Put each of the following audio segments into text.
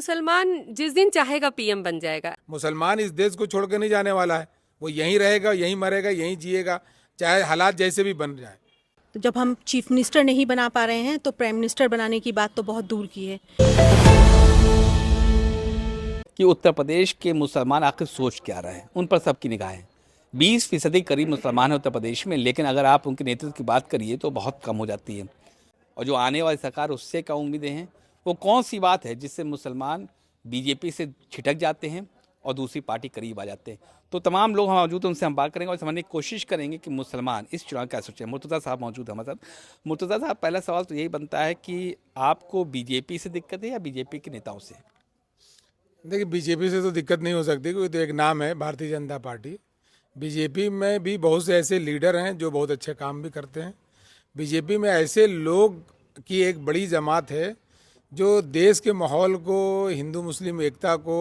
मुसलमान जिस दिन चाहेगा पीएम बन जाएगा। मुसलमान इस देश को छोड़ कर नहीं जाने वाला है, वो यहीं रहेगा, यहीं मरेगा, यहीं जिएगा, चाहे हालात जैसे भी बन जाए। तो जब हम चीफ मिनिस्टर नहीं बना पा रहे हैं तो प्राइम मिनिस्टर बनाने की बात तो बहुत दूर की है। कि उत्तर प्रदेश के मुसलमान आखिर सोच क्या रहे हैं, उन पर सबकी निगाहें। 20% करीब मुसलमान हैं उत्तर प्रदेश में, लेकिन अगर आप उनके नेतृत्व की बात करिए तो बहुत कम हो जाती है। और जो आने वाली सरकार उससे क्या उम्मीदें हैं, वो कौन सी बात है जिससे मुसलमान बीजेपी से छिटक जाते हैं और दूसरी पार्टी करीब आ जाते हैं। तो तमाम लोग हम मौजूद हैं, उनसे हम बात करेंगे और समझने की कोशिश करेंगे कि मुसलमान इस चुनाव क्या सोचें। मुर्तज़ा साहब मौजूद हैं हमारे साथ। मुर्तज़ा साहब, पहला सवाल तो यही बनता है कि आपको बीजेपी से दिक्कत है या बीजेपी के नेताओं से? देखिए, बीजेपी से तो दिक्कत नहीं हो सकती, क्योंकि तो एक नाम है भारतीय जनता पार्टी। बीजेपी में भी बहुत से ऐसे लीडर हैं जो बहुत अच्छे काम भी करते हैं। बीजेपी में ऐसे लोग की एक बड़ी जमात है जो देश के माहौल को, हिंदू मुस्लिम एकता को,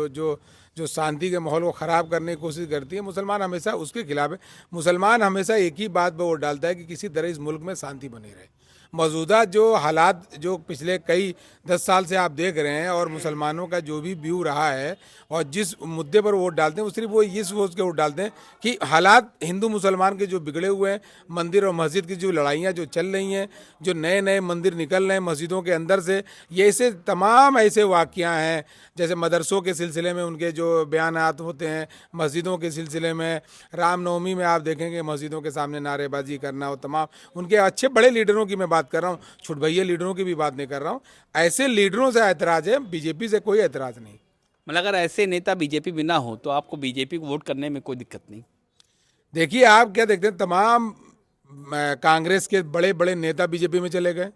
जो जो शांति के माहौल को ख़राब करने की कोशिश करती है। मुसलमान हमेशा उसके खिलाफ है। मुसलमान हमेशा एक ही बात पर वोट डालता है कि किसी तरह इस मुल्क में शांति बनी रहे। मौजूदा जो हालात जो पिछले कई 10 साल से आप देख रहे हैं, और मुसलमानों का जो भी व्यू रहा है और जिस मुद्दे पर वोट डालते हैं, वो सिर्फ वो ये सोच के वोट डालते हैं कि हालात हिंदू मुसलमान के जो बिगड़े हुए हैं, मंदिर और मस्जिद की जो लड़ाइयाँ जो चल रही हैं, जो नए नए मंदिर निकल रहे हैं मस्जिदों के अंदर से, ये ऐसे तमाम ऐसे वाक़ियाँ हैं। जैसे मदरसों के सिलसिले में उनके जो बयानात होते हैं, मस्जिदों के सिलसिले में, रामनवमी में आप देखेंगे मस्जिदों के सामने नारेबाजी करना, और तमाम उनके अच्छे बड़े लीडरों की मैं बात कर रहा हूँ, छुटभैया लीडरों की भी बात नहीं कर रहा हूँ। ऐसे लीडरों से ऐतराज है, बीजेपी से कोई ऐतराज नहीं। मतलब अगर ऐसे नेता बीजेपी में ना हो तो आपको बीजेपी को वोट करने में कोई दिक्कत नहीं? देखिए, आप क्या देखते हैं, तमाम कांग्रेस के बड़े बड़े नेता बीजेपी में चले गए।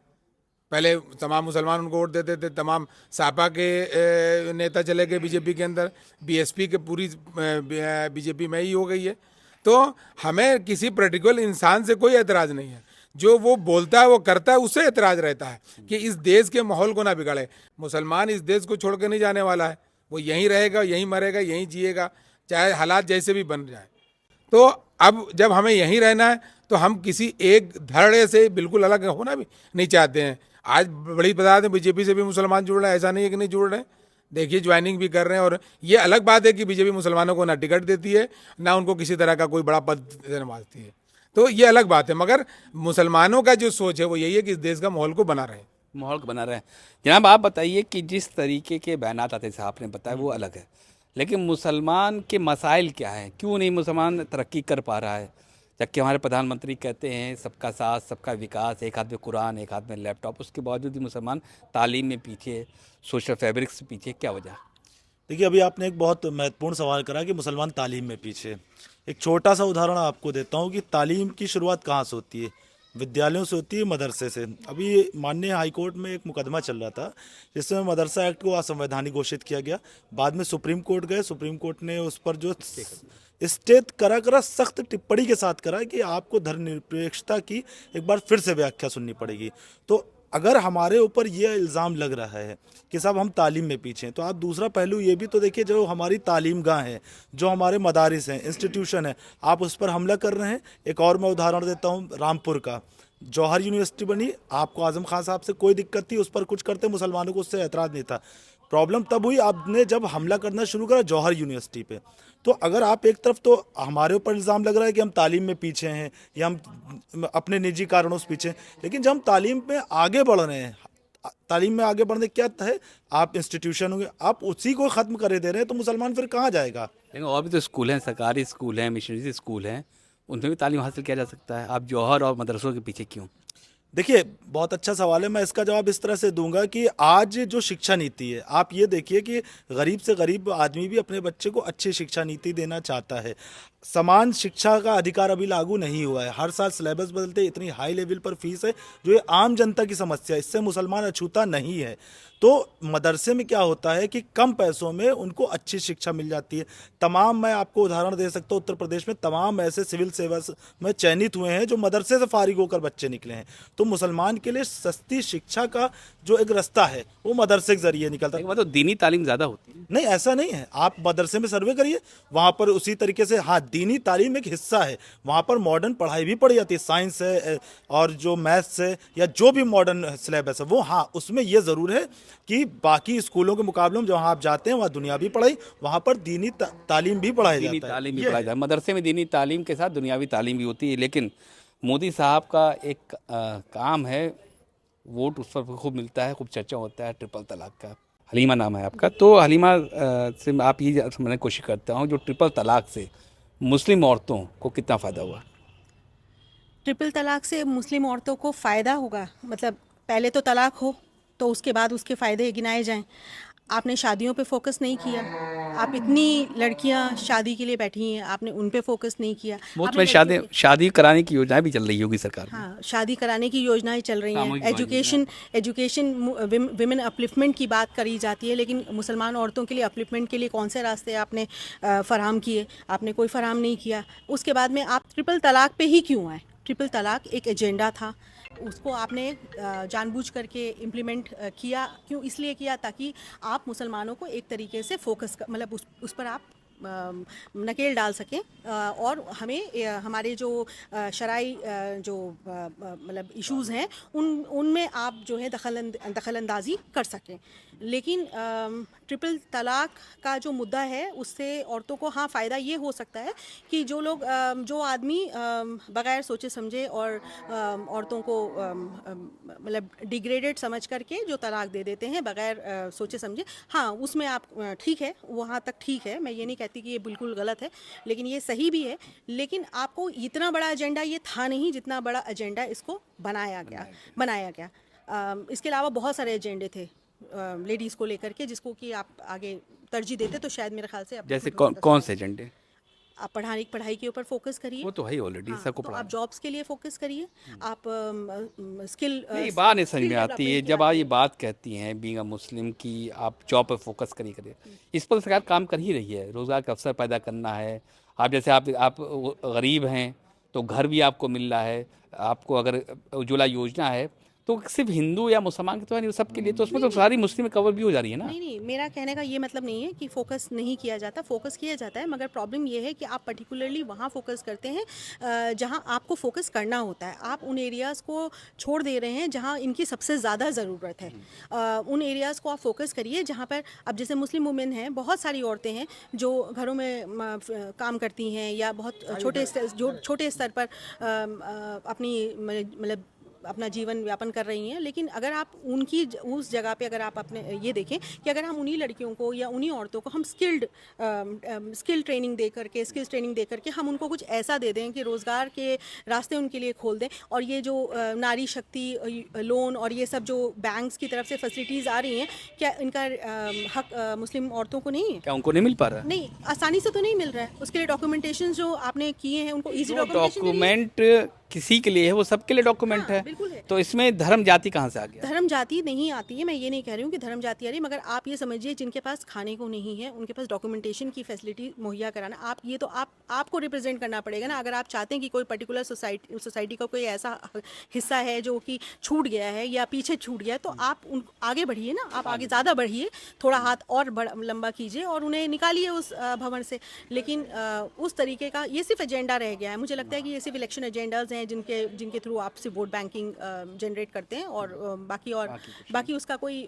पहले तमाम मुसलमान उनको वोट देते थे, तमाम सापा के नेता चले गए बीजेपी के अंदर, बीएसपी के पूरी बीजेपी में ही हो गई है। तो हमें किसी पर्टिकुलर इंसान से कोई ऐतराज़ नहीं है, जो वो बोलता है वो करता है, उससे ऐतराज़ रहता है कि इस देश के माहौल को ना बिगाड़े। मुसलमान इस देश को छोड़ कर नहीं जाने वाला है, वो यहीं रहेगा, यहीं मरेगा, यहीं जिएगा, चाहे हालात जैसे भी बन जाए। तो अब जब हमें यहीं रहना है तो हम किसी एक धड़े से बिल्कुल अलग होना भी नहीं चाहते हैं। आज बड़ी बता दें, बीजेपी से भी मुसलमान जुड़ रहे हैं, ऐसा नहीं है कि नहीं जुड़ रहे हैं। देखिए, ज्वाइनिंग भी कर रहे हैं। और ये अलग बात है कि बीजेपी मुसलमानों को ना टिकट देती है, ना उनको किसी तरह का कोई बड़ा पद नवाजती है, तो ये अलग बात है। मगर मुसलमानों का जो सोच है वो यही है कि इस देश का माहौल को बना रहे। माहौल को बना रहे। जनाब, आप बताइए कि जिस तरीके के बयानात आते थे, आपने बताया वो अलग है, लेकिन मुसलमान के मसाइल क्या हैं? क्यों नहीं मुसलमान तरक्की कर पा रहा है? जबकि हमारे प्रधानमंत्री कहते हैं सबका साथ सबका विकास, एक हाथ में कुरान एक हाथ में लैपटॉप, उसके बावजूद भी मुसलमान तालीम में पीछे, सोशल फैब्रिक से पीछे, क्या वजह? देखिए, अभी आपने एक बहुत महत्वपूर्ण सवाल करा कि मुसलमान तालीम में पीछे। एक छोटा सा उदाहरण आपको देता हूँ कि तालीम की शुरुआत कहाँ से होती है। विद्यालयों से होती है, मदरसे से। अभी माननीय हाईकोर्ट में एक मुकदमा चल रहा था जिसमें मदरसा एक्ट को असंवैधानिक घोषित किया गया। बाद में सुप्रीम कोर्ट गए, सुप्रीम कोर्ट ने उस पर जो स्टे करा सख्त टिप्पणी के साथ करा कि आपको धर्मनिरपेक्षता की एक बार फिर से व्याख्या सुननी पड़ेगी। तो अगर हमारे ऊपर ये इल्ज़ाम लग रहा है कि साहब हम तालीम में पीछे हैं, तो आप दूसरा पहलू ये भी तो देखिए, जो हमारी तालीम गाह है, जो हमारे मदारिस हैं, इंस्टीट्यूशन है, आप उस पर हमला कर रहे हैं। एक और मैं उदाहरण देता हूँ, रामपुर का जौहर यूनिवर्सिटी बनी, आपको आजम खान साहब से कोई दिक्कत थी, उस पर कुछ करते, मुसलमानों को उससे ऐतराज़ नहीं था। प्रॉब्लम तब हुई आपने जब हमला करना शुरू करा जौहर यूनिवर्सिटी पे। तो अगर आप एक तरफ तो हमारे ऊपर इल्ज़ाम लग रहा है कि हम तालीम में पीछे हैं या हम अपने निजी कारणों से पीछे हैं, लेकिन जब हम तालीम में आगे बढ़ रहे हैं, तालीम में आगे बढ़ने क्या है, आप इंस्टीट्यूशन होंगे, आप उसी को ख़त्म कर दे रहे हैं, तो मुसलमान फिर कहाँ जाएगा? लेकिन और भी तो स्कूल हैं, सरकारी स्कूल हैं, मिशनरी स्कूल हैं, उनमें भी तालीम हासिल किया जा सकता है। आप जौहर और मदरसों के पीछे क्यों? देखिए, बहुत अच्छा सवाल है। मैं इसका जवाब इस तरह से दूंगा कि आज जो शिक्षा नीति है, आप ये देखिए कि गरीब से गरीब आदमी भी अपने बच्चे को अच्छी शिक्षा नीति देना चाहता है। समान शिक्षा का अधिकार अभी लागू नहीं हुआ है। हर साल सिलेबस बदलते, इतनी हाई लेवल पर फीस है, जो ये आम जनता की समस्या है, इससे मुसलमान अछूता नहीं है। तो मदरसे में क्या होता है कि कम पैसों में उनको अच्छी शिक्षा मिल जाती है। तमाम, मैं आपको उदाहरण दे सकता हूँ, उत्तर प्रदेश में तमाम ऐसे सिविल सेवा में चयनित हुए हैं जो मदरसे से फारिग होकर बच्चे निकले हैं। तो मुसलमान के लिए सस्ती शिक्षा का जो एक रास्ता है वो मदरसे के जरिए निकलता है। मतलब दीनी तालीम ज़्यादा होती है? नहीं, ऐसा नहीं है। आप मदरसे में सर्वे करिए, वहाँ पर उसी तरीके से, हाँ, दीनी तालीम एक हिस्सा है, वहाँ पर मॉडर्न पढ़ाई भी पढ़ी जाती है, साइंस है और जो मैथ्स है या जो भी मॉडर्न सिलेबस है वो, हाँ उसमें ये ज़रूर है कि बाकी स्कूलों के मुकाबले में जहाँ आप जाते हैं वहाँ दुनियावी पढ़ाई, वहाँ पर दीनी तालीम भी पढ़ाई दीनी जाता है। तालीम भी ये पढ़ाई जाती है, मदरसे में दीनी तालीम के साथ दुनियावी तालीम भी होती है। लेकिन मोदी साहब का एक काम है, वोट उस पर खूब मिलता है, खूब चर्चा होता है, ट्रिपल तलाक का। हलीमा नाम है आपका, तो हलीमा से आप ये समझने की कोशिश करता हूँ, जो ट्रिपल तलाक से मुस्लिम औरतों को कितना फ़ायदा हुआ? ट्रिपल तलाक से मुस्लिम औरतों को फ़ायदा होगा, मतलब पहले तो तलाक हो तो उसके बाद उसके फ़ायदे गिनाए जाएं। आपने शादियों पे फोकस नहीं किया, आप इतनी लड़कियां शादी के लिए बैठी हैं, आपने उन पे फोकस नहीं किया। वो आपने तो लड़कियों के- शादी कराने की योजनाएं भी चल रही होगी सरकार में। हाँ, शादी कराने की योजनाएं चल रही हैं, सामूहिक एजुकेशन विमेन अपलिफ्टमेंट की बात करी जाती है, लेकिन मुसलमान औरतों के लिए अपलिफ्टमेंट के लिए कौन से रास्ते आपने फराहम किए? आपने कोई फराहम नहीं किया। उसके बाद में आप ट्रिपल तलाक पे ही क्यों आए? ट्रिपल तलाक एक एजेंडा था, उसको आपने जानबूझ करके इम्प्लीमेंट किया। क्यों? इसलिए किया ताकि आप मुसलमानों को एक तरीके से फोकस मतलब उस पर आप नकेल डाल सकें, और हमें हमारे जो शरई जो मतलब इश्यूज़ हैं उनमें आप जो है दखल अंदाज़ी कर सकें। लेकिन ट्रिपल तलाक का जो मुद्दा है उससे औरतों को हाँ फ़ायदा ये हो सकता है कि जो लोग जो आदमी बग़ैर सोचे समझे और औरतों को मतलब डिग्रेडेड समझ करके जो तलाक दे देते हैं बग़ैर सोचे समझे, हाँ उसमें आप ठीक है, वहाँ तक ठीक है, मैं ये नहीं कहती कि ये बिल्कुल गलत है, लेकिन ये सही भी है। लेकिन आपको इतना बड़ा एजेंडा ये था नहीं जितना बड़ा एजेंडा इसको बनाया गया। इसके अलावा बहुत सारे एजेंडे थे लेडीज़ को लेकर के, जिसको कि आप आगे तरजीह देते तो शायद मेरे ख्याल से आप जैसे कौन से एजेंडे? आप पढ़ाई के ऊपर फोकस करिए, वो तो है ही ऑलरेडी, हाँ, सबको तो पढ़ा। आप जॉब्स के लिए फोकस करिए, आप स्किल नहीं, बात नहीं समझ में आती है जब आप ये बात कहती हैं बीइंग अ मुस्लिम की आप जॉब पर फोकस करिए। इस पर सरकार काम कर ही रही है, रोज़गार के अवसर पैदा करना है। आप जैसे आप गरीब हैं तो घर भी आपको मिल रहा है, आपको अगर उज्ज्वला योजना है तो सिर्फ हिंदू या मुसलमान के तो नहीं, सबके लिए, तो उसमें तो सारी मुस्लिम कवर भी हो जा रही है ना। नहीं, मेरा कहने का ये मतलब नहीं है कि फोकस नहीं किया जाता, फोकस किया जाता है, मगर प्रॉब्लम ये है कि आप पर्टिकुलरली वहाँ फोकस करते हैं जहाँ आपको फोकस करना होता है। आप उन एरियाज़ को छोड़ दे रहे हैं जहाँ इनकी सबसे ज़्यादा ज़रूरत है। उन एरियाज़ को आप फोकस करिए जहाँ पर, अब जैसे मुस्लिम वुमेन हैं, बहुत सारी औरतें हैं जो घरों में काम करती हैं या बहुत छोटे स्तर पर अपनी मतलब अपना जीवन यापन कर रही हैं। लेकिन अगर आप उनकी उस जगह पे अगर आप अपने ये देखें कि अगर हम उन्हीं लड़कियों को या उन्हीं औरतों को हम स्किल ट्रेनिंग दे करके हम उनको कुछ ऐसा दे दें कि रोज़गार के रास्ते उनके लिए खोल दें, और ये जो नारी शक्ति लोन और ये सब जो बैंक्स की तरफ से फैसिलिटीज़ आ रही हैं, क्या इनका हक मुस्लिम औरतों को नहीं है? क्या उनको नहीं मिल पा रहा है? नहीं, आसानी से तो नहीं मिल रहा है। उसके लिए डॉक्यूमेंटेशन जो आपने किए हैं उनको ईजी डॉक्यूमेंट किसी के लिए है, वो सबके लिए डॉक्यूमेंट है। बिल्कुल है। तो इसमें धर्म जाति कहाँ से आ गया? धर्म जाति नहीं आती है, मैं ये नहीं कह रही हूँ कि धर्म जाति आ रही है, मगर आप ये समझिए जिनके पास खाने को नहीं है उनके पास डॉक्यूमेंटेशन की फैसिलिटी मुहैया कराना, आप ये तो आपको रिप्रेजेंट करना पड़ेगा ना। अगर आप चाहते हैं कि कोई पर्टिकुलर सोसाइटी का कोई ऐसा हिस्सा है जो कि छूट गया है या पीछे छूट गया है, तो आप आगे बढ़िए ना, आप आगे ज़्यादा बढ़िए, थोड़ा हाथ और लंबा कीजिए और उन्हें निकालिए उस भंवर से। लेकिन उस तरीके का ये सिर्फ एजेंडा रह गया है। मुझे लगता है कि ये सिर्फ इलेक्शन एजेंडाज हैं जिनके थ्रू आप सिर्फ वोट बैंकिंग जनरेट करते हैं, और बाकी उसका कोई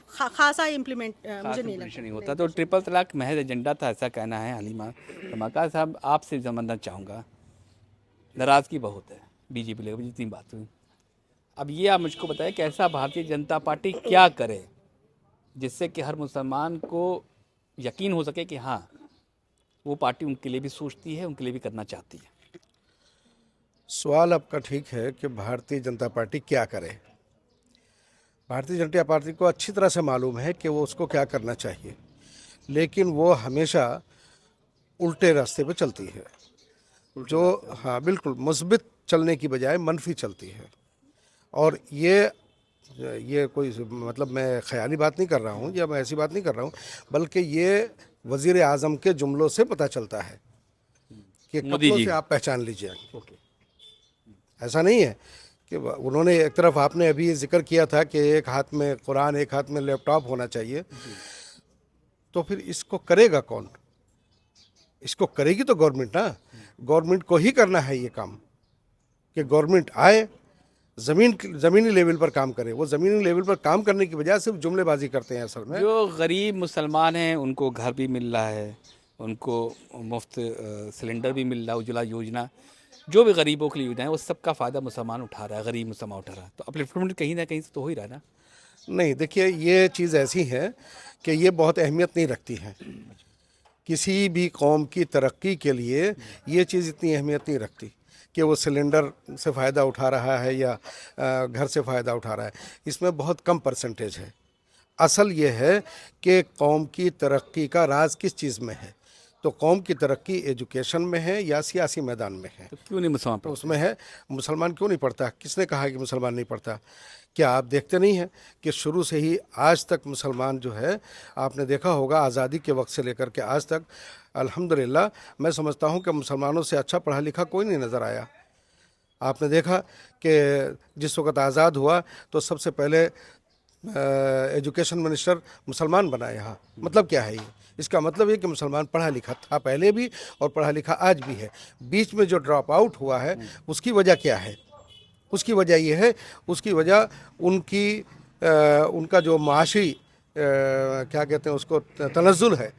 खासा इम्प्लीमेंट मुझे नहीं लगता नहीं होता। तो ट्रिपल तलाक महज एजेंडा था, ऐसा कहना है हलीमा। धमाका साहब, आपसे समझना चाहूँगा, नाराज़गी बहुत है बीजेपी लेकर, जितनी बात हुई, अब ये आप मुझको बताएं कि ऐसा भारतीय जनता पार्टी क्या करे जिससे कि हर मुसलमान को यकीन हो सके कि हाँ वो पार्टी उनके लिए भी सोचती है, उनके लिए भी करना चाहती है। सवाल आपका ठीक है कि भारतीय जनता पार्टी क्या करे। भारतीय जनता पार्टी को अच्छी तरह से मालूम है कि वो उसको क्या करना चाहिए, लेकिन वो हमेशा उल्टे रास्ते पे चलती है, जो हाँ बिल्कुल मुस्बित चलने की बजाय मनफी चलती है। और ये कोई मतलब मैं ख्याली बात नहीं कर रहा हूँ या मैं ऐसी बात नहीं कर रहा हूँ, बल्कि ये वज़ीर आज़म के जुमलों से पता चलता है कि कपड़ों से आप पहचान लीजिए। ऐसा नहीं है कि उन्होंने एक तरफ, आपने अभी जिक्र किया था कि एक हाथ में कुरान एक हाथ में लैपटॉप होना चाहिए, तो फिर इसको करेगा कौन? इसको करेगी तो गवर्नमेंट ना। गवर्नमेंट को ही करना है ये काम, कि गवर्नमेंट आए, ज़मीनी लेवल पर काम करे। वो ज़मीनी लेवल पर काम करने की बजाय सिर्फ जुमलेबाजी करते हैं असल में। जो गरीब मुसलमान हैं उनको घर भी मिल रहा है, उनको मुफ्त सिलेंडर भी मिल रहा है, उज्ज्वला योजना, जो भी गरीबों के लिए योजना है वो सबका फ़ायदा मुसलमान उठा रहा है, गरीब मुसलमान उठा रहा है। तो अपलिफ्टमेंट कहीं ना कहीं से तो हो ही रहा है ना। नहीं, देखिए ये चीज़ ऐसी है कि ये बहुत अहमियत नहीं रखती है। किसी भी कौम की तरक्की के लिए ये चीज़ इतनी अहमियत नहीं रखती कि वो सिलेंडर से फ़ायदा उठा रहा है या घर से फ़ायदा उठा रहा है। इसमें बहुत कम परसेंटेज है। असल ये है कि कौम की तरक्की का राज किस चीज़ में है। तो कौम की तरक्की एजुकेशन में है या सियासी मैदान में है। तो क्यों नहीं मुसलमान तो उसमें है। मुसलमान क्यों नहीं पढ़ता? किसने कहा कि मुसलमान नहीं पढ़ता? क्या आप देखते नहीं हैं कि शुरू से ही आज तक मुसलमान जो है, आपने देखा होगा आज़ादी के वक्त से लेकर के आज तक अल्हम्दुलिल्लाह मैं समझता हूं कि मुसलमानों से अच्छा पढ़ा लिखा कोई नहीं नज़र आया। आपने देखा कि जिस वक्त आज़ाद हुआ तो सबसे पहले एजुकेशन मिनिस्टर मुसलमान बना यहाँ। मतलब क्या है ये? इसका मतलब ये कि मुसलमान पढ़ा लिखा था पहले भी और पढ़ा लिखा आज भी है। बीच में जो ड्रॉप आउट हुआ है उसकी वजह क्या है? उसकी वजह ये है, उसकी वजह उनका जो माशी क्या कहते हैं उसको, तनज़्ज़ुल है।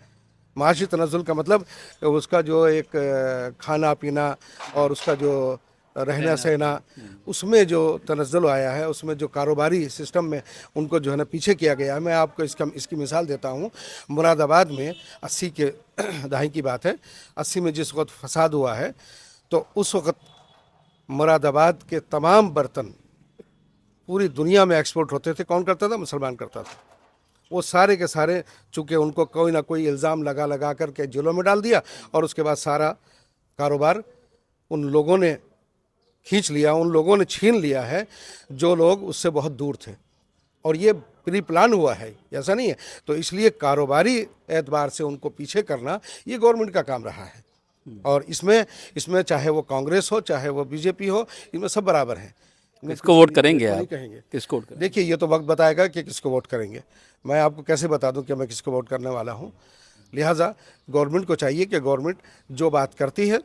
माशी तनज़्ज़ुल का मतलब उसका जो एक खाना पीना और उसका जो रहना सहना, उसमें जो तनज़्ज़ुल आया है, उसमें जो कारोबारी सिस्टम में उनको जो है ना पीछे किया गया है। मैं आपको इसकी मिसाल देता हूँ। मुरादाबाद में 80 के दहाई की बात है, 80 में जिस वक्त फसाद हुआ है तो उस वक्त मुरादाबाद के तमाम बर्तन पूरी दुनिया में एक्सपोर्ट होते थे। कौन करता था? मुसलमान करता था। वो सारे के सारे, चूँकि उनको कोई ना कोई इल्ज़ाम लगा करके जेलों में डाल दिया और उसके बाद सारा कारोबार उन लोगों ने खींच लिया, उन लोगों ने छीन लिया है जो लोग उससे बहुत दूर थे। और ये प्री प्लान हुआ है, ऐसा नहीं है। तो इसलिए कारोबारी एतबार से उनको पीछे करना ये गवर्नमेंट का काम रहा है। और इसमें चाहे वो कांग्रेस हो चाहे वो बीजेपी हो, इसमें सब बराबर हैं। किसको वोट करेंगे आप? कहेंगे किसको वोट करेंगे? देखिए, ये तो वक्त बताएगा कि किसको वोट करेंगे। मैं आपको कैसे बता दूं कि मैं किसको वोट करने वाला हूं? लिहाजा गवर्नमेंट को चाहिए कि गवर्नमेंट जो बात करती है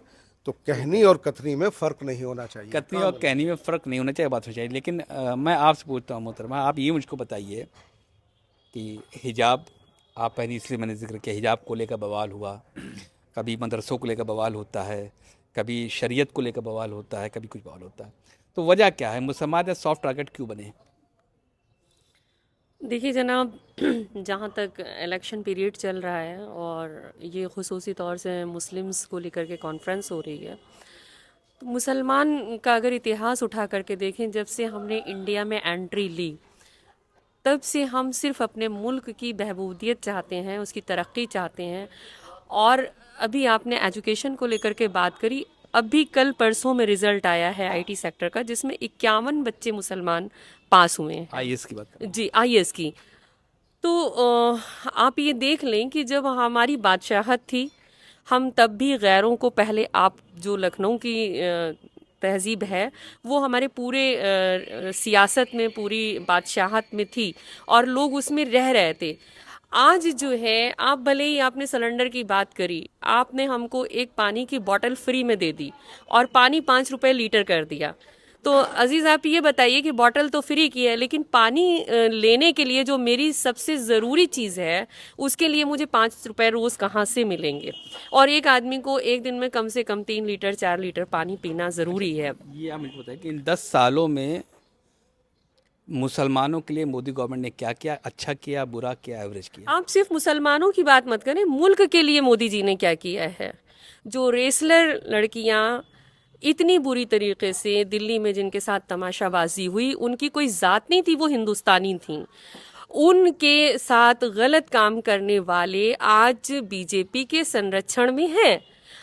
तो कहनी और कथनी में फ़र्क नहीं होना चाहिए। कथनी और कहनी में फ़र्क नहीं होना चाहिए, बात हो चाहिए। लेकिन मैं आपसे पूछता हूँ मोहतरमा, आप ये मुझको बताइए कि हिजाब, आप पहले इसलिए मैंने जिक्र किया, हिजाब को लेकर बवाल हुआ, कभी मदरसों को लेकर बवाल होता है, कभी शरीयत को लेकर बवाल होता है, कभी कुछ बवाल होता है। तो वजह क्या है? मुसलमान सॉफ्ट टारगेट क्यों बने? देखिए जनाब, जहाँ तक इलेक्शन पीरियड चल रहा है और ये खुसूसी तौर से मुस्लिम्स को लेकर के कॉन्फ्रेंस हो रही है, तो मुसलमान का अगर इतिहास उठा करके देखें, जब से हमने इंडिया में एंट्री ली तब से हम सिर्फ अपने मुल्क की बहबूदियत चाहते हैं, उसकी तरक्की चाहते हैं। और अभी आपने एजुकेशन को लेकर के बात करी, अभी कल परसों में रिज़ल्ट आया है आईटी सेक्टर का, जिसमें 51 बच्चे मुसलमान पास हुए हैं। आईएएस की बात करें। जी, आईएएस की। तो आप ये देख लें कि जब हमारी बादशाहत थी, हम तब भी गैरों को, पहले आप जो लखनऊ की तहजीब है वो हमारे पूरे सियासत में, पूरी बादशाहत में थी और लोग उसमें रह रहे थे। आज जो है, आप भले ही आपने सिलेंडर की बात करी, आपने हमको एक पानी की बोतल फ्री में दे दी और पानी 5 रुपए लीटर कर दिया। तो अजीज़ आप ये बताइए कि बोतल तो फ्री की है, लेकिन पानी लेने के लिए जो मेरी सबसे ज़रूरी चीज़ है उसके लिए मुझे 5 रुपए रोज़ कहाँ से मिलेंगे? और एक आदमी को एक दिन में कम से कम 3 लीटर 4 लीटर पानी पीना ज़रूरी है। ये आप मुझे बताइए कि इन 10 सालों में मुसलमानों के लिए मोदी गवर्नमेंट ने क्या किया? अच्छा किया, बुरा किया, एवरेज किया? आप सिर्फ मुसलमानों की बात मत करें, मुल्क के लिए मोदी जी ने क्या किया है। जो रेसलर लड़कियां इतनी बुरी तरीके से दिल्ली में जिनके साथ तमाशाबाजी हुई, उनकी कोई ज़ात नहीं थी, वो हिंदुस्तानी थीं। उनके साथ गलत काम करने वाले आज बीजेपी के संरक्षण में हैं।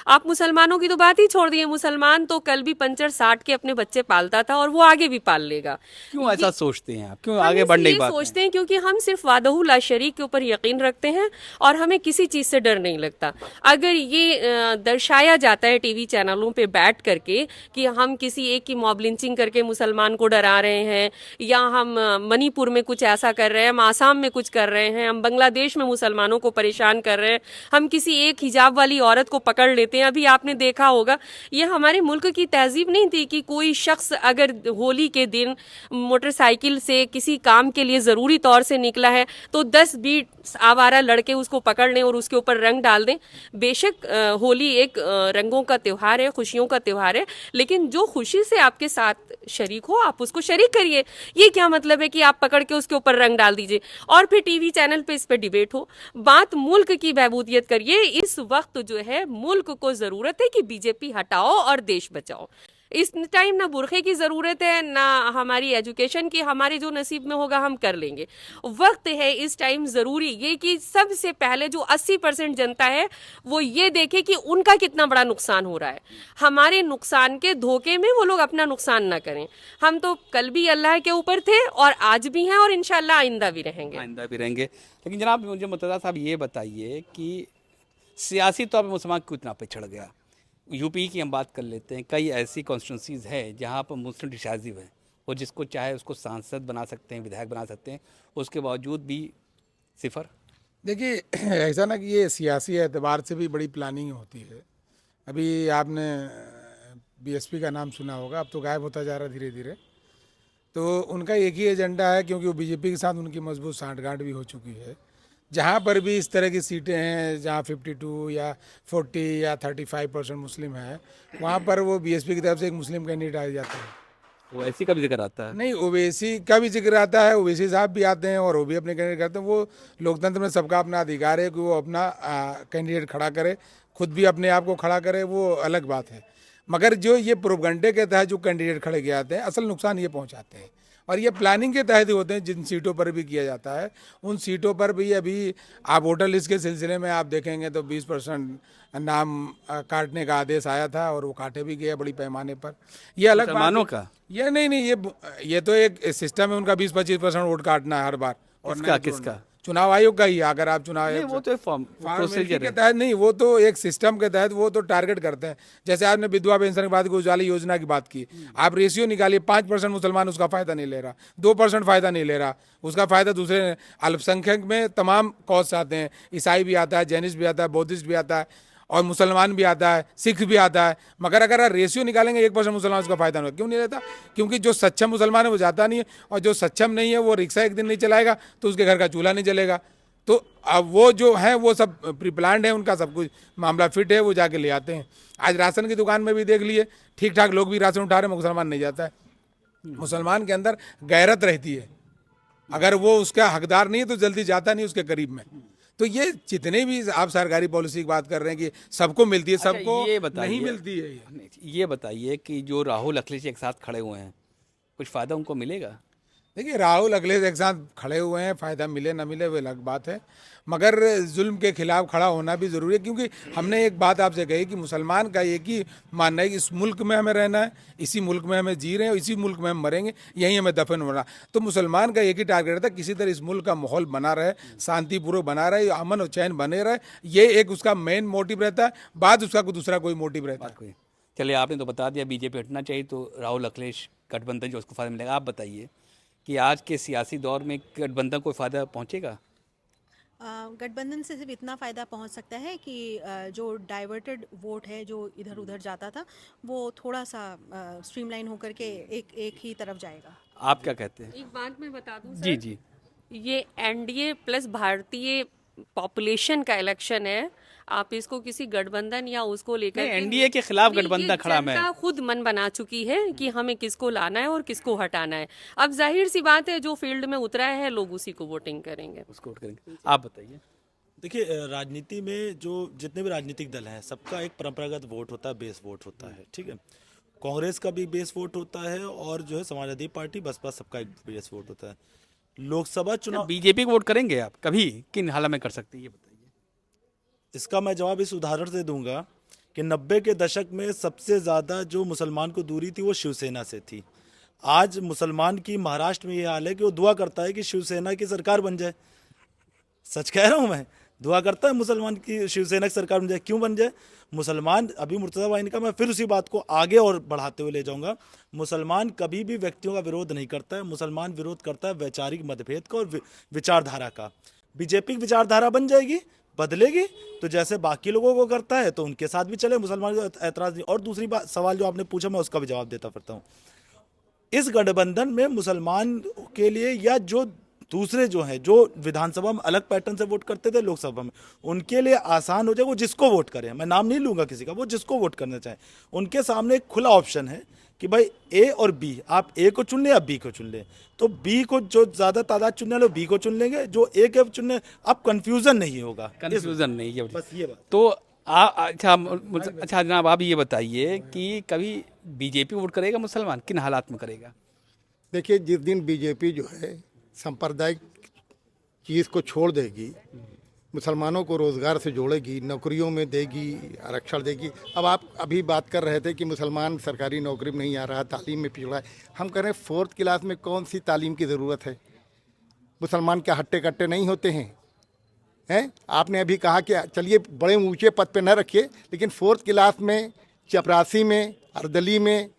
आप मुसलमानों की तो बात ही छोड़ दिए, मुसलमान तो कल भी पंचर साट के अपने बच्चे पालता था और वो आगे भी पाल लेगा। क्यों ऐसा सोचते हैं आप? क्यों हम आगे बढ़ने की इसलिए बात सोचते हैं क्योंकि हम सिर्फ वादहु ला शरीक के ऊपर यकीन रखते हैं और हमें किसी चीज़ से डर नहीं लगता। अगर ये दर्शाया जाता है टीवी चैनलों पे बैठ करके कि हम किसी एक की मॉब लिंचिंग करके मुसलमान को डरा रहे हैं, या हम मणिपुर में कुछ ऐसा कर रहे हैं, हम आसाम में कुछ कर रहे हैं, हम बांग्लादेश में मुसलमानों को परेशान कर रहे हैं, हम किसी एक हिजाब वाली औरत को पकड़ लेते हैं हैं। अभी आपने देखा होगा, ये हमारे मुल्क की तहजीब नहीं थी कि कोई शख्स अगर होली के दिन मोटरसाइकिल से किसी काम के लिए ज़रूरी तौर से निकला है तो 10-20 आवारा लड़के उसको पकड़ लें और उसके ऊपर रंग डाल दें। बेशक होली एक रंगों का त्यौहार है, खुशियों का त्यौहार है, लेकिन जो खुशी से आपके साथ शरीक हो आप उसको शरीक करिए। ये क्या मतलब है कि आप पकड़ के उसके ऊपर रंग डाल दीजिए और फिर टीवी चैनल पे इस पे डिबेट हो। बात मुल्क की बहबूदियत करिए। इस वक्त जो है मुल्क को जरूरत है कि बीजेपी हटाओ और देश बचाओ। इस टाइम ना बुरखे की ज़रूरत है ना हमारी एजुकेशन की, हमारे जो नसीब में होगा हम कर लेंगे। वक्त है इस टाइम ज़रूरी ये कि सबसे पहले जो 80% जनता है वो ये देखे कि उनका कितना बड़ा नुकसान हो रहा है। हमारे नुकसान के धोखे में वो लोग अपना नुकसान ना करें। हम तो कल भी अल्लाह के ऊपर थे और आज भी हैं और इंशाल्लाह आइंदा भी रहेंगे। आइंदा भी रहेंगे। लेकिन जनाब मुझे मुर्तज़ा साहब ये बताइए कि सियासी तौर पर मुसलमान क्यों इतना पिछड़ गया। यूपी की हम बात कर लेते हैं, कई ऐसी कॉन्स्टिट्यूंसीज़ है जहाँ पर मुस्लिम डिसाइसिव है, वो जिसको चाहे उसको सांसद बना सकते हैं, विधायक बना सकते हैं, उसके बावजूद भी सिफर। देखिए ऐसा ना कि ये सियासी एतबार से भी बड़ी प्लानिंग होती है। अभी आपने बीएसपी का नाम सुना होगा, अब तो गायब होता जा रहा है धीरे धीरे। तो उनका एक ही एजेंडा है, क्योंकि वो बीजेपी के साथ उनकी मजबूत सांठगांठ भी हो चुकी है। जहाँ पर भी इस तरह की सीटें हैं जहाँ 52 या 40 या 35% मुस्लिम है, वहाँ पर वो बीएसपी की तरफ से एक मुस्लिम कैंडिडेट आ जाता है। ओवैसी का भी जिक्र आता है। नहीं, ओवैसी का भी जिक्र आता है, ओवैसी साहब भी आते हैं और वो भी अपने कैंडिडेट करते हैं। वो लोकतंत्र में सबका अपना अधिकार है कि वो अपना कैंडिडेट खड़ा करे, खुद भी अपने आप को खड़ा करे, वो अलग बात है। मगर जो ये प्रोपगंडे के तहत जो कैंडिडेट खड़े किए जाते हैं, असल नुकसान ये पहुंचाते हैं और ये प्लानिंग के तहत ही होते हैं। जिन सीटों पर भी किया जाता है उन सीटों पर भी अभी आप वोटर लिस्ट के सिलसिले में आप देखेंगे तो 20% नाम काटने का आदेश आया था और वो काटे भी गए बड़ी पैमाने पर। ये अलग बात मुसलमानों है। का? ये नहीं, ये तो एक सिस्टम है उनका, 20-25% वोट काटना है हर बार। और किसका नहीं छोड़ना। किसका? चुनाव आयोग का ही। अगर आप चुनाव नहीं, आयोग वो तो फॉर्मेलिटी प्रोसीजर के है। तहत नहीं, वो तो एक सिस्टम के तहत वो तो टारगेट करते हैं। जैसे आपने विधवा पेंशन की बात की, उजाला योजना की बात की, आप रेशियो निकालिए, 5% मुसलमान उसका फायदा नहीं ले रहा, 2% फायदा नहीं ले रहा। उसका फायदा दूसरे अल्पसंख्यक में तमाम कॉस्ट आते हैं, ईसाई भी आता है, जैनिस्ट भी आता है, बौद्धिस्ट भी आता है और मुसलमान भी आता है, सिख भी आता है। मगर अगर रेशियो निकालेंगे 1% मुसलमान उसका फायदा नहीं, क्यों नहीं लेता? क्योंकि जो सक्षम मुसलमान है वो जाता नहीं है और जो सक्षम नहीं है वो रिक्शा एक दिन नहीं चलाएगा तो उसके घर का चूल्हा नहीं जलेगा। तो अब वो जो है वो सब प्री प्लान्ड है, उनका सब कुछ मामला फिट है, वो जाके ले आते हैं। आज राशन की दुकान में भी देख लिए, ठीक ठाक लोग भी राशन उठा रहे हैं, मुसलमान नहीं जाता है। मुसलमान के अंदर गैरत रहती है, अगर वो उसका हकदार नहीं है तो जल्दी जाता नहीं उसके करीब में। तो ये जितने भी आप सरकारी पॉलिसी की बात कर रहे हैं कि सबको मिलती है, सबको ये बताइए, नहीं मिलती है। ये बताइए कि जो राहुल अखिलेश एक साथ खड़े हुए हैं, कुछ फ़ायदा उनको मिलेगा? देखिए, राहुल अखिलेश एक साथ खड़े हुए हैं, फ़ायदा मिले ना मिले वो अलग बात है, मगर जुल्म के खिलाफ खड़ा होना भी ज़रूरी है। क्योंकि हमने एक बात आपसे कही कि मुसलमान का एक ही मानना है कि इस मुल्क में हमें रहना है, इसी मुल्क में हमें जी रहे हैं, इसी मुल्क में हम मरेंगे, यहीं हमें दफन होना। तो मुसलमान का एक ही टारगेट रहता है किसी तरह इस मुल्क का माहौल बना रहे, शांतिपूर्वक बना रहे, अमन और चैन बने रहे। ये एक उसका मेन मोटिव रहता है, बाद उसका कोई दूसरा कोई मोटिव रहता है। चलिए, आपने तो बता दिया बीजेपी हटना चाहिए, तो राहुल अखिलेश गठबंधन जो उसको फ़ायदा मिलेगा। आप बताइए कि आज के सियासी दौर में गठबंधन को फ़ायदा पहुंचेगा? गठबंधन से सिर्फ इतना फ़ायदा पहुंच सकता है कि जो डाइवर्टेड वोट है जो इधर उधर जाता था वो थोड़ा सा स्ट्रीमलाइन होकर के एक ही तरफ जाएगा। आप क्या कहते हैं? एक बात मैं बता दूं जी सर, जी। ये एनडीए प्लस भारतीय पॉपुलेशन का इलेक्शन है। आप इसको किसी गठबंधन या उसको लेकर नहीं, के एनडीए के खिलाफ नहीं, गठबंधन ये खड़ा मैं। जनता खुद मन बना चुकी है कि हमें किसको लाना है और किसको हटाना है। अब जाहिर सी बात है जो फील्ड में उतरा है लोग उसी को वोटिंग करेंगे। उसको वोट करेंगे। आप बताइए। देखिए, राजनीति में जो जितने भी राजनीतिक दल हैं सबका एक परंपरागत वोट होता है, बेस वोट होता है, ठीक है। कांग्रेस का भी बेस वोट होता है और जो है समाजवादी पार्टी, बसपा, सबका एक बेस वोट होता है। लोकसभा चुनाव बीजेपी को वोट करेंगे आप कभी? किन हालत में कर सकते हैं ये बताइए। इसका मैं जवाब इस उदाहरण से दूंगा कि 90 के दशक में सबसे ज़्यादा जो मुसलमान को दूरी थी वो शिवसेना से थी। आज मुसलमान की महाराष्ट्र में ये हाल है कि वो दुआ करता है कि शिवसेना की सरकार बन जाए। सच कह रहा हूँ मैं, दुआ करता है मुसलमान की शिवसेना की सरकार बन जाए। क्यों बन जाए? मुसलमान, अभी मुर्तज़ा भाई ने कहा, मैं फिर उसी बात को आगे और बढ़ाते हुए ले जाऊंगा। मुसलमान कभी भी व्यक्तियों का विरोध नहीं करता है, मुसलमान विरोध करता है वैचारिक मतभेद का और विचारधारा का। बीजेपी की विचारधारा बन जाएगी, बदलेगी तो जैसे बाकी लोगों को करता है तो उनके साथ भी चले, मुसलमान को एतराज नहीं। और दूसरी बात, सवाल जो आपने पूछा मैं उसका भी जवाब देता फिरता हूँ। इस गठबंधन में मुसलमान के लिए या जो दूसरे जो हैं, जो विधानसभा में अलग पैटर्न से वोट करते थे लोकसभा में, उनके लिए आसान हो जाए, वो जिसको वोट करें, मैं नाम नहीं लूंगा किसी का, वो जिसको वोट करना चाहे, उनके सामने एक खुला ऑप्शन है कि भाई ए और बी, आप ए को चुन लें या बी को चुन लें। तो बी को जो ज्यादा तादाद चुनने वाले बी को चुन लेंगे, जो ए के चुनने, अब कंफ्यूजन नहीं होगा, कंफ्यूजन नहीं है। बस ये बात। तो अच्छा जनाब, आप ये बताइए कि कभी बीजेपी वोट करेगा मुसलमान, किन हालात में करेगा? देखिए, जिस दिन बीजेपी जो है सांप्रदायिक चीज़ को छोड़ देगी, मुसलमानों को रोज़गार से जोड़ेगी, नौकरियों में देगी, आरक्षण देगी। अब आप अभी बात कर रहे थे कि मुसलमान सरकारी नौकरी में नहीं आ रहा, तालीम में पिछड़ा है। हम कह रहे हैं 4th क्लास में कौन सी तालीम की ज़रूरत है? मुसलमान क्या हट्टे कट्टे नहीं होते हैं? आपने अभी कहा कि चलिए बड़े ऊंचे पद पे न रखिए, लेकिन 4th क्लास में, चपरासी में, अर्दली में,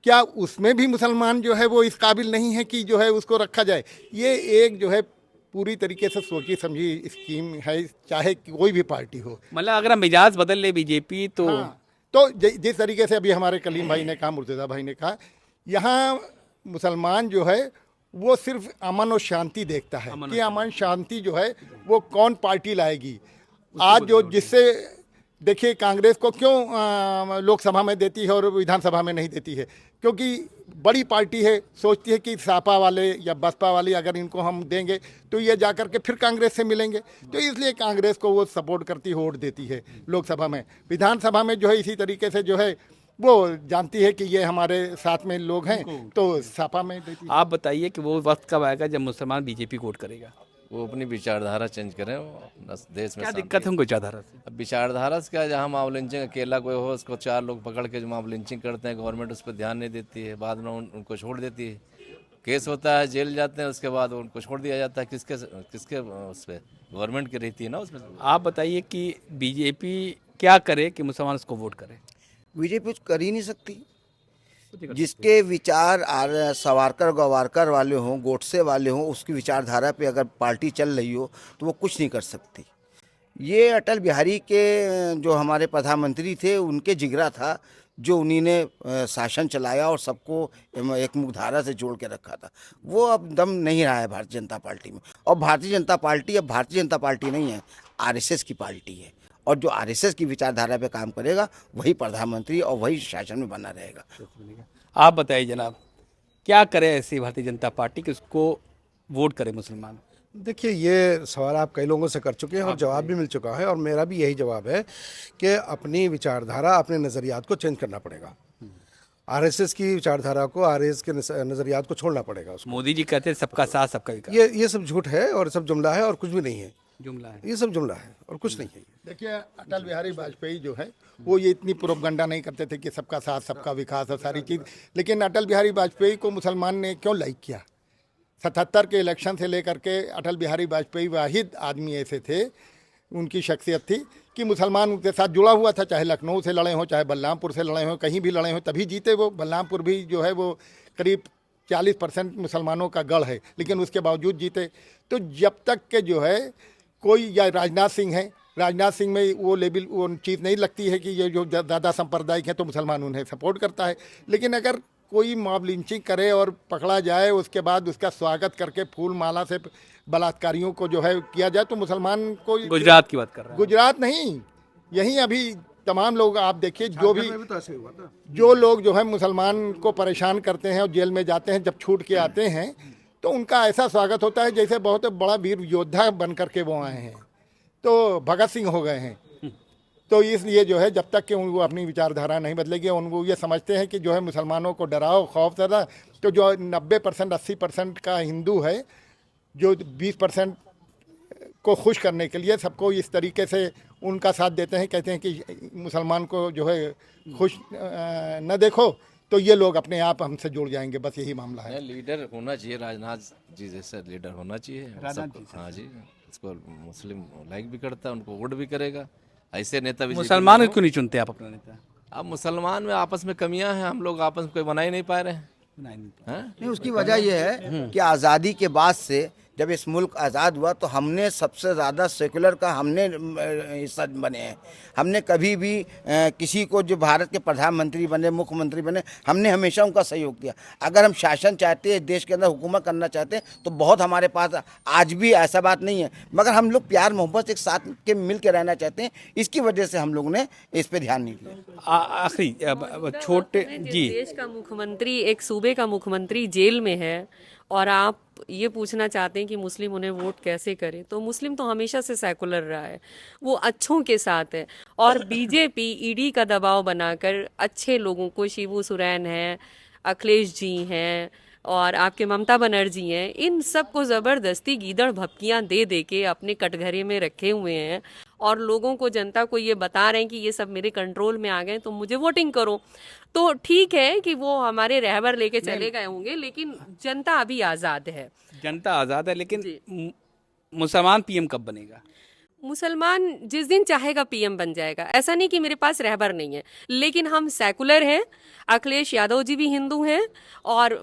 क्या उसमें भी मुसलमान जो है वो इस काबिल नहीं है कि जो है उसको रखा जाए? ये एक जो है पूरी तरीके से सोची समझी स्कीम है, चाहे कोई भी पार्टी हो। मतलब अगर मिजाज बदल ले बीजेपी तो तो जिस तरीके से अभी हमारे कलीम भाई ने कहा, मुर्तज़ा भाई ने कहा, यहाँ मुसलमान जो है वो सिर्फ अमन और शांति देखता है कि अमन शांति जो है वो कौन पार्टी लाएगी। आज जो जिससे देखिए कांग्रेस को क्यों लोकसभा में देती है और विधानसभा में नहीं देती है? क्योंकि बड़ी पार्टी है, सोचती है कि सपा वाले या बसपा वाले अगर इनको हम देंगे तो ये जाकर के फिर कांग्रेस से मिलेंगे, तो इसलिए कांग्रेस को वो सपोर्ट करती, वोट देती है लोकसभा में। विधानसभा में जो है इसी तरीके से जो है वो जानती है कि ये हमारे साथ में लोग हैं, तो सपा में देती है। आप बताइए कि वो वक्त कब आएगा जब मुसलमान बीजेपी को वोट करेगा? वो अपनी विचारधारा चेंज करें, वो अपना देश में क्या शांति। दिक्कत है उनको विचारधारा से? अब विचारधारा से क्या, जहाँ मॉब लिंचिंग, अकेला कोई हो उसको 4 लोग पकड़ के जो मॉब लिंचिंग करते हैं, गवर्नमेंट उस पर ध्यान नहीं देती है, बाद में उनको छोड़ देती है, केस होता है, जेल जाते हैं, उसके बाद उनको छोड़ दिया जाता है। किसके किसके उस पर गवर्नमेंट की रहती है ना उसमें। आप बताइए कि बीजेपी क्या करे कि मुसलमान उसको वोट करे? बीजेपी कुछ कर ही नहीं सकती। जिसके विचार सवारकर गवारकर वाले हों, गोडसे वाले हों, उसकी विचारधारा पे अगर पार्टी चल रही हो तो वो कुछ नहीं कर सकती। ये अटल बिहारी के जो हमारे प्रधानमंत्री थे उनके जिगरा था, जो उन्हीं ने शासन चलाया और सबको एक मुख्यधारा से जोड़ के रखा था। वो अब दम नहीं रहा है भारतीय जनता पार्टी में। और भारतीय जनता पार्टी अब भारतीय जनता पार्टी नहीं है, आरएसएस की पार्टी है। और जो आरएसएस की विचारधारा पे काम करेगा वही प्रधानमंत्री और वही शासन में बना रहेगा। आप बताइए जनाब, क्या करे ऐसी भारतीय जनता पार्टी कि उसको वोट करे मुसलमान? देखिए, ये सवाल आप कई लोगों से कर चुके हैं और जवाब भी मिल चुका है, और मेरा भी यही जवाब है कि अपनी विचारधारा, अपने नज़रियात को चेंज करना पड़ेगा। आरएसएस की विचारधारा को, आरएसएस के नज़रियात को छोड़ना पड़ेगा उसको। मोदी जी कहते हैं सबका साथ सबका विकास। ये सब झूठ है और सब जुमला है और कुछ भी नहीं है। जुमला है, ये सब जुमला है और कुछ नहीं है। देखिए, अटल बिहारी वाजपेयी जो है वो ये इतनी प्रोपगंडा नहीं करते थे कि सबका साथ सबका विकास और सारी चीज़, लेकिन अटल बिहारी वाजपेयी को मुसलमान ने क्यों लाइक किया? 77 के इलेक्शन से लेकर के अटल बिहारी वाजपेयी वाहिद आदमी ऐसे थे, उनकी शख्सियत थी कि मुसलमान उनके साथ जुड़ा हुआ था। चाहे लखनऊ से लड़े हों, चाहे बलरामपुर से लड़े हों, कहीं भी लड़े हों, तभी जीते वो। बलरामपुर भी जो है वो करीब 40% मुसलमानों का गढ़ है, लेकिन उसके बावजूद जीते। तो जब तक के जो है कोई, या राजनाथ सिंह है, राजनाथ सिंह में वो लेवल, वो चीज़ नहीं लगती है कि ये जो ज़्यादा सांप्रदायिक है तो मुसलमान उन्हें सपोर्ट करता है। लेकिन अगर कोई मॉब लिंचिंग करे और पकड़ा जाए, उसके बाद उसका स्वागत करके फूल माला से बलात्कारियों को जो है किया जाए, तो मुसलमान को, गुजरात की बात कर रहा है, गुजरात नहीं, यहीं अभी तमाम लोग आप देखिए, जो भी तो ऐसे हुआ था। जो लोग जो है मुसलमान को परेशान करते हैं और जेल में जाते हैं, जब छूट के आते हैं तो उनका ऐसा स्वागत होता है जैसे बहुत बड़ा वीर योद्धा बन करके वो आए हैं, तो भगत सिंह हो गए हैं। तो इसलिए जो है जब तक कि वो अपनी विचारधारा नहीं बदलेगी, उनको ये समझते हैं कि जो है मुसलमानों को डराओ, खौफ ज़्यादा, तो जो 90% 80% का हिंदू है, जो 20% को खुश करने के लिए सबको इस तरीके से उनका साथ देते हैं, कहते हैं कि मुसलमान को जो है खुश न देखो, तो ये लोग अपने आप हमसे जुड़ जाएंगे। बस यही मामला है। लीडर होना चाहिए, राजनाथ जी जैसा लीडर होना चाहिए। हाँ जी, इसको मुस्लिम लाइक भी करता है, उनको वोट भी करेरेगा। ऐसे नेता मुसलमान क्यों नहीं चुनते आप अपना नेता? अब मुसलमान में आपस में कमियां हैं, हम लोग आपस में कोई बना ही नहीं पा रहे हैं। नहीं, उसकी वजह यह है कि आज़ादी के बाद से जब इस मुल्क आज़ाद हुआ तो हमने सबसे ज़्यादा सेकुलर का हमने हिस्सा बने हैं। हमने कभी भी किसी को जो भारत के प्रधानमंत्री बने, मुख्यमंत्री बने, हमने हमेशा उनका सहयोग दिया। अगर हम शासन चाहते हैं, देश के अंदर हुकूमत करना चाहते हैं तो बहुत हमारे पास आज भी ऐसा बात नहीं है, मगर हम लोग प्यार मोहब्बत एक साथ के मिल के रहना चाहते हैं। इसकी वजह से हम लोगों ने इस पर ध्यान नहीं दिया। आखिरी छोटे जिस जी देश का मुख्यमंत्री, एक सूबे का मुख्यमंत्री जेल में है और आप ये पूछना चाहते हैं कि मुस्लिम उन्हें वोट कैसे करें, तो मुस्लिम तो हमेशा से सेकुलर रहा है, वो अच्छों के साथ है। और बीजेपी ईडी का दबाव बनाकर अच्छे लोगों को, शिबू सोरेन है, अखिलेश जी हैं और आपके ममता बनर्जी हैं, इन सब को ज़बरदस्ती गीदड़ भपकियां दे दे के अपने कटघरे में रखे हुए हैं और लोगों को, जनता को ये बता रहे हैं कि ये सब मेरे कंट्रोल में आ गए तो मुझे वोटिंग करो। तो ठीक है कि वो हमारे रहबर लेके चले गए होंगे, लेकिन जनता अभी आज़ाद है। जनता आज़ाद है, लेकिन मुसलमान पीएम कब बनेगा? मुसलमान जिस दिन चाहेगा पीएम बन जाएगा। ऐसा नहीं कि मेरे पास रहबर नहीं है, लेकिन हम सेकुलर हैं। अखिलेश यादव जी भी हिंदू हैं और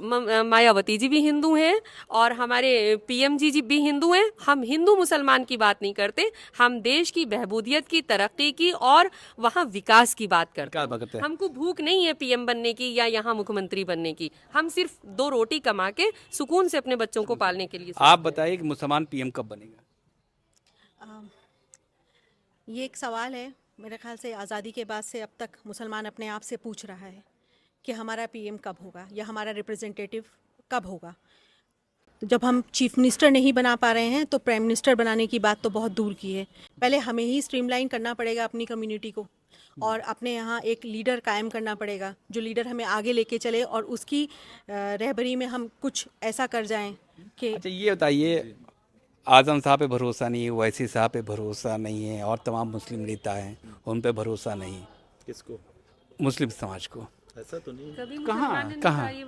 मायावती जी भी हिंदू हैं और हमारे पीएम जी भी हिंदू हैं। हम हिंदू मुसलमान की बात नहीं करते, हम देश की बहबूदियत की, तरक्की की और वहाँ विकास की बात करते हैं। हमको भूख नहीं है पीएम बनने की या यहाँ मुख्यमंत्री बनने की। हम सिर्फ 2 रोटी कमा के सुकून से अपने बच्चों को पालने के लिए। आप बताइए कि मुसलमान पीएम कब बनेगा? ये एक सवाल है, मेरे ख्याल से आज़ादी के बाद से अब तक मुसलमान अपने आप से पूछ रहा है कि हमारा पीएम कब होगा या हमारा रिप्रेजेंटेटिव कब होगा। तो जब हम चीफ मिनिस्टर नहीं बना पा रहे हैं तो प्राइम मिनिस्टर बनाने की बात तो बहुत दूर की है। पहले हमें ही स्ट्रीमलाइन करना पड़ेगा अपनी कम्युनिटी को और अपने यहाँ एक लीडर कायम करना पड़ेगा, जो लीडर हमें आगे लेके चले और उसकी रहबरी में हम कुछ ऐसा कर जाएं कि। अच्छा ये बताइए, आज़म साहब पे भरोसा नहीं है, ओवैसी साहब पे भरोसा नहीं है और तमाम मुस्लिम नेता हैं, उन पे भरोसा नहीं है। किसको? मुस्लिम समाज को। ऐसा तो नहीं, कभी कहाँ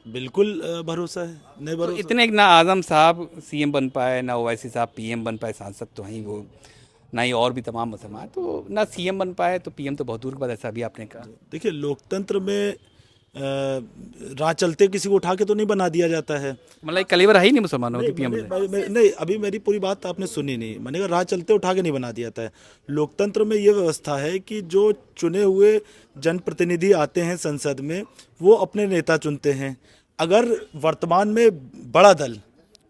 बिल्कुल भरोसा है, नहीं तो भरोसा। इतने ना आज़म साहब सीएम बन पाए, ना ओवैसी साहब पीएम बन पाए, सांसद तो हैं वो, ना ही और भी तमाम मुसलमान, तो ना सीएम बन पाए तो पीएम तो बहुत दूर की बात। ऐसा भी आपने कहा। देखिए, लोकतंत्र में राह चलते किसी को उठा के तो नहीं बना दिया जाता है। मतलब कलेवर है ही नहीं मुसलमानों की पीएम नहीं, अभी मेरी पूरी बात आपने सुनी नहीं। मैंने कहा राह चलते उठा के नहीं बना दिया जाता है। लोकतंत्र में ये व्यवस्था है कि जो चुने हुए जनप्रतिनिधि आते हैं संसद में, वो अपने नेता चुनते हैं। अगर वर्तमान में बड़ा दल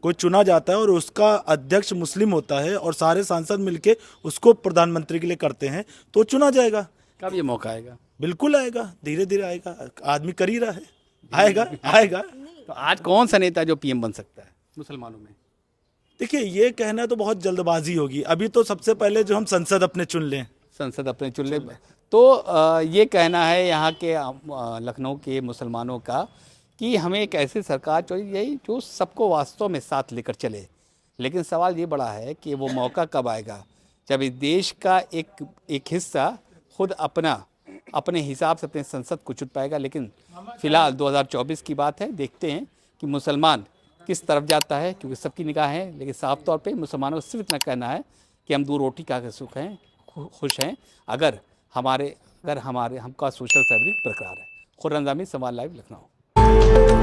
कोई चुना जाता है और उसका अध्यक्ष मुस्लिम होता है और सारे सांसद मिलके उसको प्रधानमंत्री के लिए करते हैं तो चुना जाएगा। कब ये मौका आएगा? बिल्कुल आएगा, धीरे धीरे आएगा। आदमी कर ही रहा है, आएगा। तो आज कौन सा नेता जो पीएम बन सकता है मुसलमानों में? देखिए, ये कहना तो बहुत जल्दबाजी होगी। अभी तो सबसे पहले जो हम संसद अपने चुन लें, संसद अपने चुन ले। तो ये कहना है यहाँ के लखनऊ के मुसलमानों का कि हमें एक ऐसी सरकार चाहिए जो सबको वास्तव में साथ लेकर चले। लेकिन सवाल ये बड़ा है कि वो मौका कब आएगा जब इस देश का एक हिस्सा खुद अपने हिसाब से अपने संसद को चुन पाएगा। लेकिन फिलहाल 2024 की बात है, देखते हैं कि मुसलमान किस तरफ जाता है, क्योंकि सबकी निगाह है। लेकिन साफ तौर पे मुसलमानों को सिर्फ इतना कहना है कि हम 2 रोटी खा के सुख हैं, खुश हैं, अगर हमका सोशल फैब्रिक बरकरार है। खुर्रम जामी, समाज लाइव, लखनऊ।